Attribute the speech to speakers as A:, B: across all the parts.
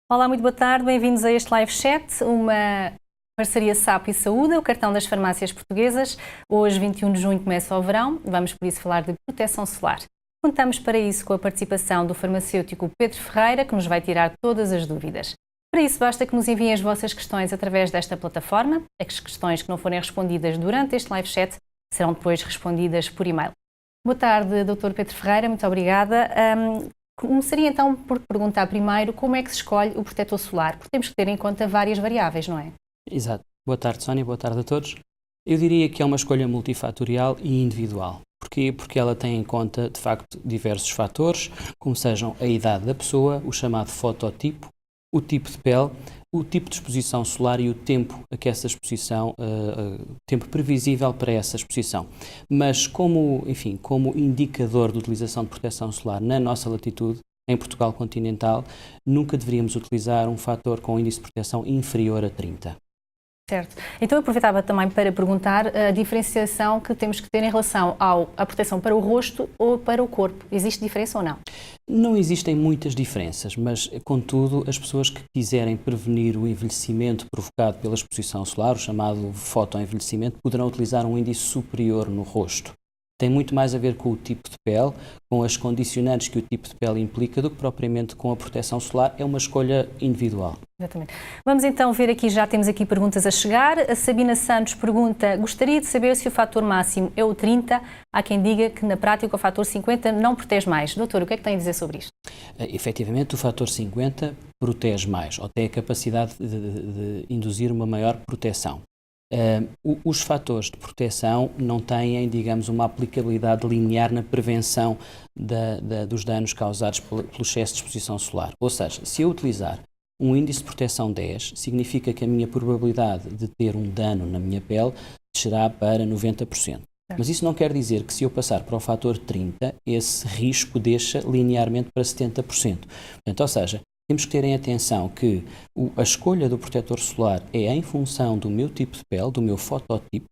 A: Olá, muito boa tarde, bem-vindos a este live chat, uma parceria SAP e Saúde, o cartão das farmácias portuguesas. Hoje, 21 de junho, começa o verão, vamos por isso falar de proteção solar. Contamos para isso com a participação do farmacêutico Pedro Ferreira, que nos vai tirar todas as dúvidas. Para isso, basta que nos enviem as vossas questões através desta plataforma. As questões que não forem respondidas durante este live chat serão depois respondidas por e-mail. Boa tarde, Dr. Pedro Ferreira, muito obrigada. Começaria então por perguntar primeiro como é que se escolhe o protetor solar, porque temos que ter em conta várias variáveis, não é?
B: Exato. Boa tarde, Sónia, boa tarde a todos. Eu diria que é uma escolha multifatorial e individual. Porquê? Porque ela tem em conta, de facto, diversos fatores, como sejam a idade da pessoa, o chamado fototipo, o tipo de pele, o tipo de exposição solar e o tempo a que essa exposição, tempo previsível para essa exposição. Mas como indicador de utilização de proteção solar na nossa latitude, em Portugal continental, nunca deveríamos utilizar um fator com índice de proteção inferior a 30.
A: Certo. Então eu aproveitava também para perguntar a diferenciação que temos que ter em relação à proteção para o rosto ou para o corpo. Existe diferença ou não?
B: Não existem muitas diferenças, mas, contudo, as pessoas que quiserem prevenir o envelhecimento provocado pela exposição solar, o chamado fotoenvelhecimento, poderão utilizar um índice superior no rosto. Tem muito mais a ver com o tipo de pele, com as condicionantes que o tipo de pele implica, do que propriamente com a proteção solar. É uma escolha individual.
A: Exatamente. Vamos então ver aqui, já temos aqui perguntas a chegar. A Sabina Santos pergunta, gostaria de saber se o fator máximo é o 30. Há quem diga que na prática o fator 50 não protege mais. Doutor, o que é que tem a dizer sobre isto?
B: Efetivamente, o fator 50 protege mais, ou tem a capacidade de induzir uma maior proteção. Os fatores de proteção não têm, digamos, uma aplicabilidade linear na prevenção dos danos causados pelo excesso de exposição solar. Ou seja, se eu utilizar um índice de proteção 10, significa que a minha probabilidade de ter um dano na minha pele descerá para 90%. Mas isso não quer dizer que se eu passar para o fator 30, esse risco deixa linearmente para 70%. Portanto, ou seja, temos que ter em atenção que a escolha do protetor solar é em função do meu tipo de pele, do meu fototipo,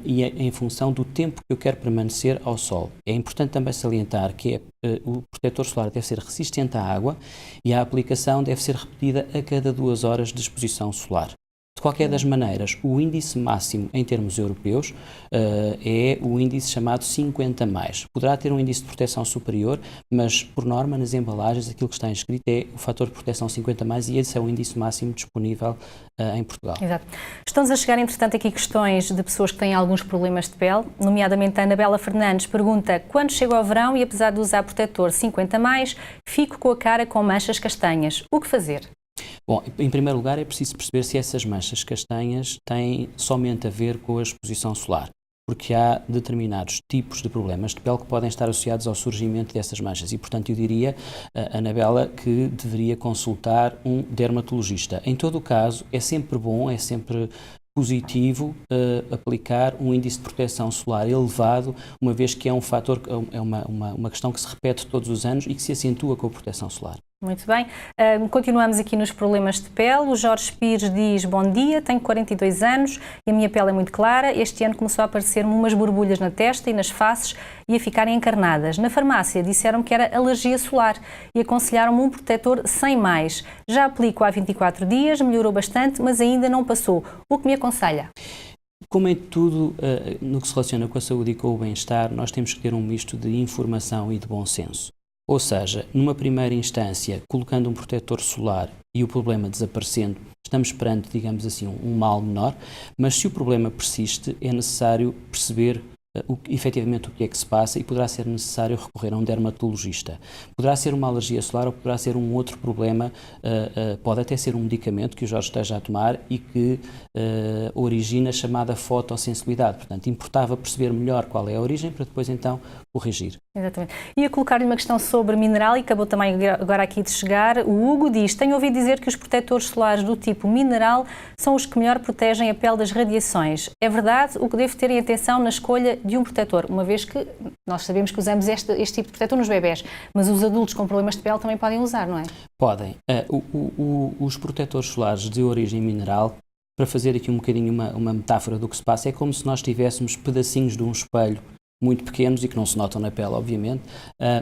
B: e é em função do tempo que eu quero permanecer ao sol. É importante também salientar que o protetor solar deve ser resistente à água e a aplicação deve ser repetida a cada 2 horas de exposição solar. De qualquer das maneiras, o índice máximo em termos europeus é o índice chamado 50+. Poderá ter um índice de proteção superior, mas por norma nas embalagens aquilo que está inscrito é o fator de proteção 50+, e esse é o índice máximo disponível em Portugal.
A: Exato. Estão-nos a chegar, entretanto, aqui questões de pessoas que têm alguns problemas de pele, nomeadamente a Anabela Fernandes pergunta, quando chego ao verão e apesar de usar protetor 50+, fico com a cara com manchas castanhas, o que fazer?
B: Bom, em primeiro lugar é preciso perceber se essas manchas castanhas têm somente a ver com a exposição solar, porque há determinados tipos de problemas de pele que podem estar associados ao surgimento dessas manchas e, portanto, eu diria, Anabela, que deveria consultar um dermatologista. Em todo o caso, é sempre bom, é sempre positivo aplicar um índice de proteção solar elevado, uma vez que é um fator, é uma questão que se repete todos os anos e que se acentua com a proteção solar.
A: Muito bem. Continuamos aqui nos problemas de pele. O Jorge Pires diz, bom dia, tenho 42 anos e a minha pele é muito clara. Este ano começou a aparecer-me umas borbulhas na testa e nas faces e a ficarem encarnadas. Na farmácia disseram-me que era alergia solar e aconselharam-me um protetor 100+. Já aplico há 24 dias, melhorou bastante, mas ainda não passou. O que me aconselha?
B: Como em tudo no que se relaciona com a saúde e com o bem-estar, nós temos que ter um misto de informação e de bom senso. Ou seja, numa primeira instância, colocando um protetor solar e o problema desaparecendo, estamos perante, digamos assim, um mal menor, mas se o problema persiste, é necessário perceber efetivamente o que é que se passa e poderá ser necessário recorrer a um dermatologista. Poderá ser uma alergia solar ou poderá ser um outro problema, pode até ser um medicamento que o Jorge esteja a tomar e que origina a chamada fotossensibilidade. Portanto, importava perceber melhor qual é a origem para depois então corrigir.
A: Exatamente. Ia colocar-lhe uma questão sobre mineral e acabou também agora aqui de chegar. O Hugo diz, tenho ouvido dizer que os protetores solares do tipo mineral são os que melhor protegem a pele das radiações. É verdade? O que devo ter em atenção na escolha de um protetor? Uma vez que nós sabemos que usamos este tipo de protetor nos bebés, mas os adultos com problemas de pele também podem usar, não é?
B: Podem. Os protetores solares de origem mineral, para fazer aqui um bocadinho uma metáfora do que se passa, é como se nós tivéssemos pedacinhos de um espelho muito pequenos e que não se notam na pele, obviamente,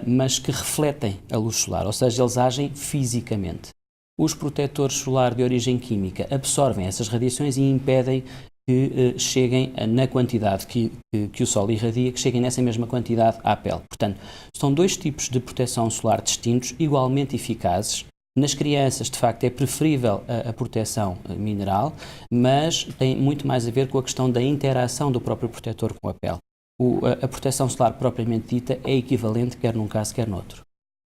B: mas que refletem a luz solar, ou seja, eles agem fisicamente. Os protetores solares de origem química absorvem essas radiações e impedem que cheguem na quantidade que o Sol irradia, que cheguem nessa mesma quantidade à pele. Portanto, são dois tipos de proteção solar distintos, igualmente eficazes. Nas crianças, de facto, é preferível a proteção mineral, mas tem muito mais a ver com a questão da interação do próprio protetor com a pele. A proteção solar propriamente dita é equivalente quer num caso, quer noutro.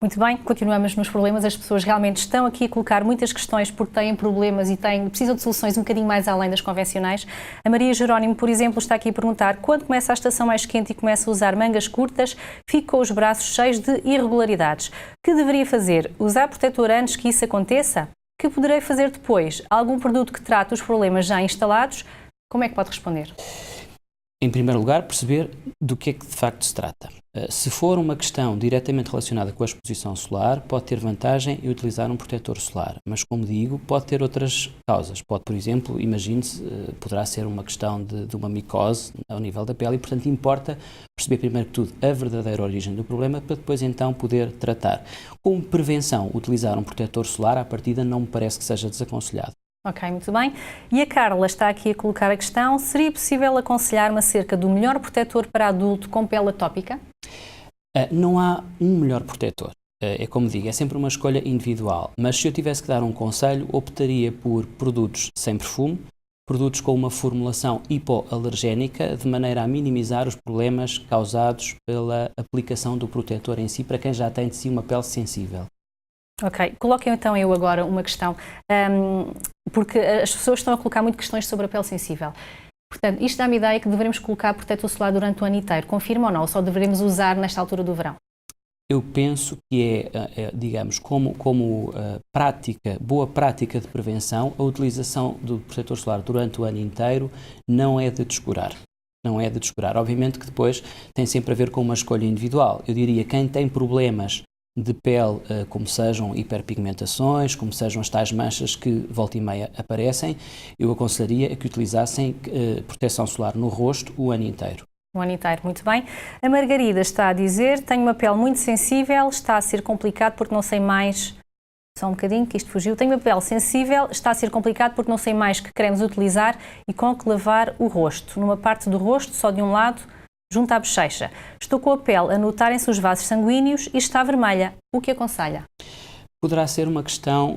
A: Muito bem, continuamos nos problemas. As pessoas realmente estão aqui a colocar muitas questões porque têm problemas e precisam de soluções um bocadinho mais além das convencionais. A Maria Jerónimo, por exemplo, está aqui a perguntar: quando começa a estação mais quente e começa a usar mangas curtas, fico com os braços cheios de irregularidades. O que deveria fazer? Usar protetor antes que isso aconteça? O que poderei fazer depois? Algum produto que trate os problemas já instalados? Como é que pode responder?
B: Em primeiro lugar, perceber do que é que de facto se trata. Se for uma questão diretamente relacionada com a exposição solar, pode ter vantagem em utilizar um protetor solar, mas, como digo, pode ter outras causas. Pode, por exemplo, imagine-se, poderá ser uma questão de uma micose ao nível da pele e, portanto, importa perceber primeiro que tudo a verdadeira origem do problema para depois então poder tratar. Como prevenção, utilizar um protetor solar à partida não me parece que seja desaconselhado.
A: Ok, muito bem. E a Carla está aqui a colocar a questão: seria possível aconselhar-me acerca do melhor protetor para adulto com pele atópica?
B: Não há um melhor protetor. É como digo, é sempre uma escolha individual. Mas se eu tivesse que dar um conselho, optaria por produtos sem perfume, produtos com uma formulação hipoalergénica, de maneira a minimizar os problemas causados pela aplicação do protetor em si, para quem já tem de si uma pele sensível.
A: Ok, coloquem então eu agora uma questão, porque as pessoas estão a colocar muito questões sobre a pele sensível. Portanto, isto dá-me a ideia que devemos colocar protetor solar durante o ano inteiro. Confirma ou não? Ou só devemos usar nesta altura do verão?
B: Eu penso que digamos, como boa prática de prevenção, a utilização do protetor solar durante o ano inteiro não é de descurar. Não é de descurar. Obviamente que depois tem sempre a ver com uma escolha individual. Eu diria que quem tem problemas de pele, como sejam hiperpigmentações, como sejam as tais manchas que volta e meia aparecem, eu aconselharia a que utilizassem proteção solar no rosto o ano inteiro.
A: O ano inteiro, muito bem. A Margarida está a dizer: tenho uma pele muito sensível, está a ser complicado porque não sei mais... Só um bocadinho, que isto fugiu. Tenho uma pele sensível, está a ser complicado porque não sei mais que cremes utilizar e com que lavar o rosto. Numa parte do rosto, só de um lado, junto à bochecha. Estou com a pele a notarem-se os vasos sanguíneos e está vermelha. O que aconselha?
B: Poderá ser uma questão,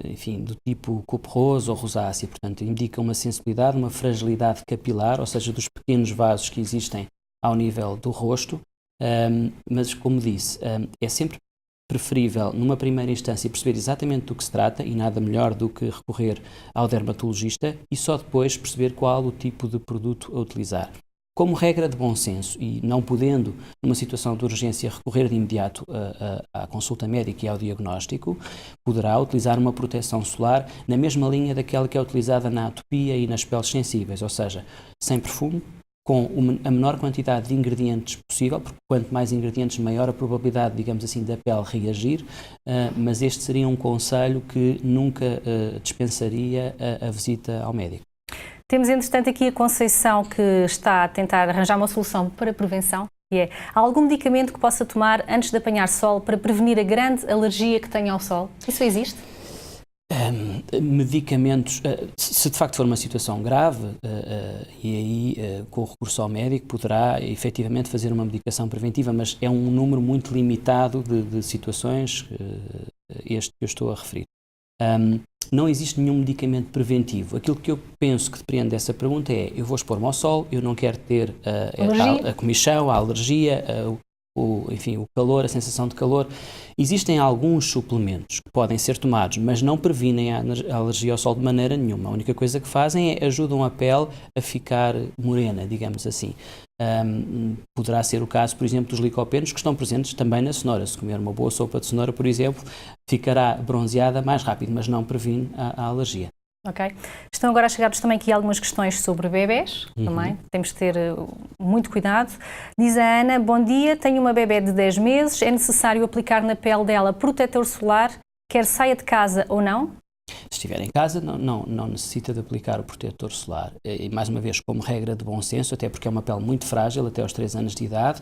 B: enfim, do tipo couperose ou rosácea, portanto, indica uma sensibilidade, uma fragilidade capilar, ou seja, dos pequenos vasos que existem ao nível do rosto, mas, como disse, é sempre preferível, numa primeira instância, perceber exatamente do que se trata, e nada melhor do que recorrer ao dermatologista, e só depois perceber qual o tipo de produto a utilizar. Como regra de bom senso, e não podendo, numa situação de urgência, recorrer de imediato à consulta médica e ao diagnóstico, poderá utilizar uma proteção solar na mesma linha daquela que é utilizada na atopia e nas peles sensíveis, ou seja, sem perfume, com a menor quantidade de ingredientes possível, porque quanto mais ingredientes, maior a probabilidade, digamos assim, da pele reagir, mas este seria um conselho que nunca dispensaria a visita ao médico.
A: Temos, entretanto, aqui a Conceição, que está a tentar arranjar uma solução para prevenção, que é: há algum medicamento que possa tomar antes de apanhar sol para prevenir a grande alergia que tem ao sol? Isso existe?
B: Medicamentos, se de facto for uma situação grave, e aí com o recurso ao médico poderá efetivamente fazer uma medicação preventiva, mas é um número muito limitado de situações, este que eu estou a referir. Não existe nenhum medicamento preventivo. Aquilo que eu penso que depende dessa pergunta é: eu vou expor-me ao sol, eu não quero ter a comichão, a alergia, enfim, o calor, a sensação de calor. Existem alguns suplementos que podem ser tomados, mas não previnem a alergia ao sol de maneira nenhuma. A única coisa que fazem é ajudam a pele a ficar morena, digamos assim. Poderá ser o caso, por exemplo, dos licopenos, que estão presentes também na cenoura. Se comer uma boa sopa de cenoura, por exemplo, ficará bronzeada mais rápido, mas não previne a alergia.
A: Ok. Estão agora a chegar-nos também aqui algumas questões sobre bebés, também. Temos de ter muito cuidado. Diz a Ana: bom dia, tenho uma bebé de 10 meses, é necessário aplicar na pele dela protetor solar, quer saia de casa ou não?
B: Se estiver em casa, não necessita de aplicar o protetor solar. E, mais uma vez, como regra de bom senso, até porque é uma pele muito frágil, até aos 3 anos de idade,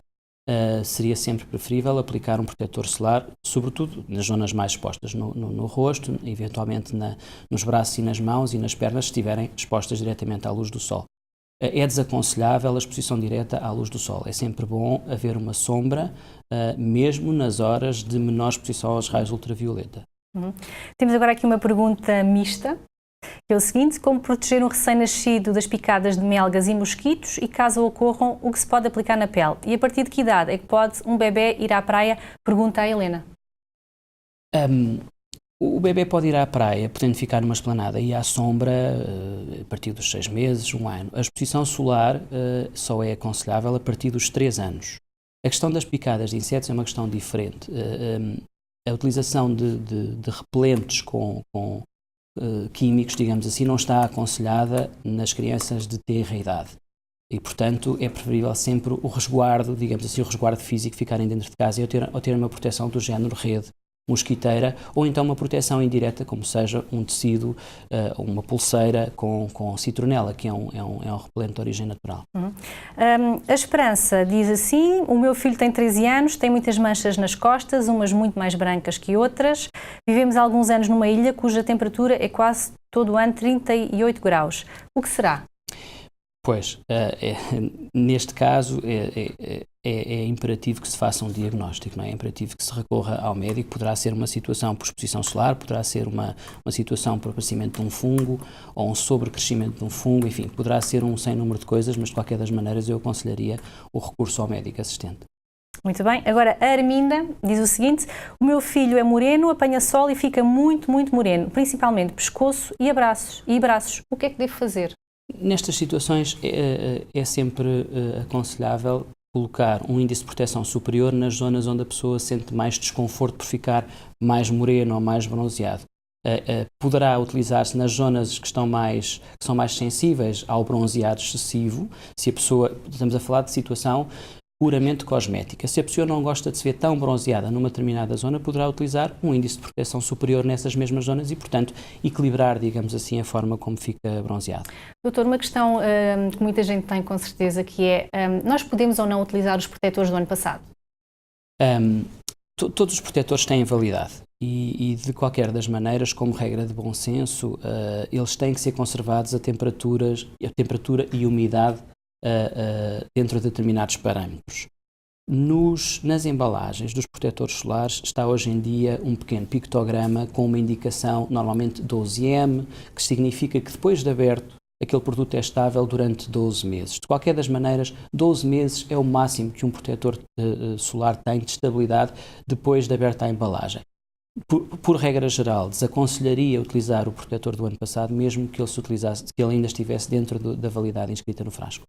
B: seria sempre preferível aplicar um protetor solar, sobretudo nas zonas mais expostas, no rosto, eventualmente nos braços e nas mãos e nas pernas, se estiverem expostas diretamente à luz do sol. É desaconselhável a exposição direta à luz do sol. É sempre bom haver uma sombra, mesmo nas horas de menor exposição aos raios ultravioleta.
A: Temos agora aqui uma pergunta mista, que é o seguinte: como proteger um recém-nascido das picadas de melgas e mosquitos e, caso ocorram, o que se pode aplicar na pele? E a partir de que idade é que pode um bebê ir à praia? Pergunta a Helena.
B: O bebê pode ir à praia, podendo ficar numa esplanada e à sombra a partir dos 6 meses, 1 ano. A exposição solar só é aconselhável a partir dos 3 anos. A questão das picadas de insetos é uma questão diferente. A utilização de repelentes com químicos, digamos assim, não está aconselhada nas crianças de tenra idade. E, portanto, é preferível sempre o resguardo, digamos assim, o resguardo físico, ficarem dentro de casa ou ter uma proteção do género rede mosquiteira, ou então uma proteção indireta, como seja um tecido ou uma pulseira com citronela, que é um repelente de origem natural.
A: A Esperança diz assim: o meu filho tem 13 anos, tem muitas manchas nas costas, umas muito mais brancas que outras. Vivemos há alguns anos numa ilha cuja temperatura é quase todo o ano 38 graus. O que será?
B: Pois, neste caso é imperativo que se faça um diagnóstico, não é? É imperativo que se recorra ao médico. Poderá ser uma situação por exposição solar, poderá ser uma situação por aparecimento de um fungo ou um sobrecrescimento de um fungo, enfim, poderá ser um sem número de coisas, mas de qualquer das maneiras eu aconselharia o recurso ao médico assistente.
A: Muito bem. Agora a Arminda diz o seguinte: o meu filho é moreno, apanha sol e fica muito, muito moreno, principalmente pescoço e braços. O que é que devo fazer?
B: Nestas situações é sempre aconselhável colocar um índice de proteção superior nas zonas onde a pessoa sente mais desconforto por ficar mais moreno ou mais bronzeado. Poderá utilizar-se nas zonas que são mais sensíveis ao bronzeado excessivo, se a pessoa, estamos a falar de situação puramente cosmética. Se a pessoa não gosta de se ver tão bronzeada numa determinada zona, poderá utilizar um índice de proteção superior nessas mesmas zonas e, portanto, equilibrar, digamos assim, a forma como fica bronzeado.
A: Doutor, uma questão que muita gente tem com certeza, que é, nós podemos ou não utilizar os protetores do ano passado?
B: Todos os protetores têm validade e, de qualquer das maneiras, como regra de bom senso, eles têm que ser conservados a temperatura e umidade dentro de determinados parâmetros. Nas embalagens dos protetores solares está hoje em dia um pequeno pictograma com uma indicação, normalmente 12M, que significa que depois de aberto aquele produto é estável durante 12 meses. De qualquer das maneiras, 12 meses é o máximo que um protetor solar tem de estabilidade depois de aberta a embalagem. Por regra geral, desaconselharia utilizar o protetor do ano passado, mesmo que ele ainda estivesse dentro da validade inscrita no frasco.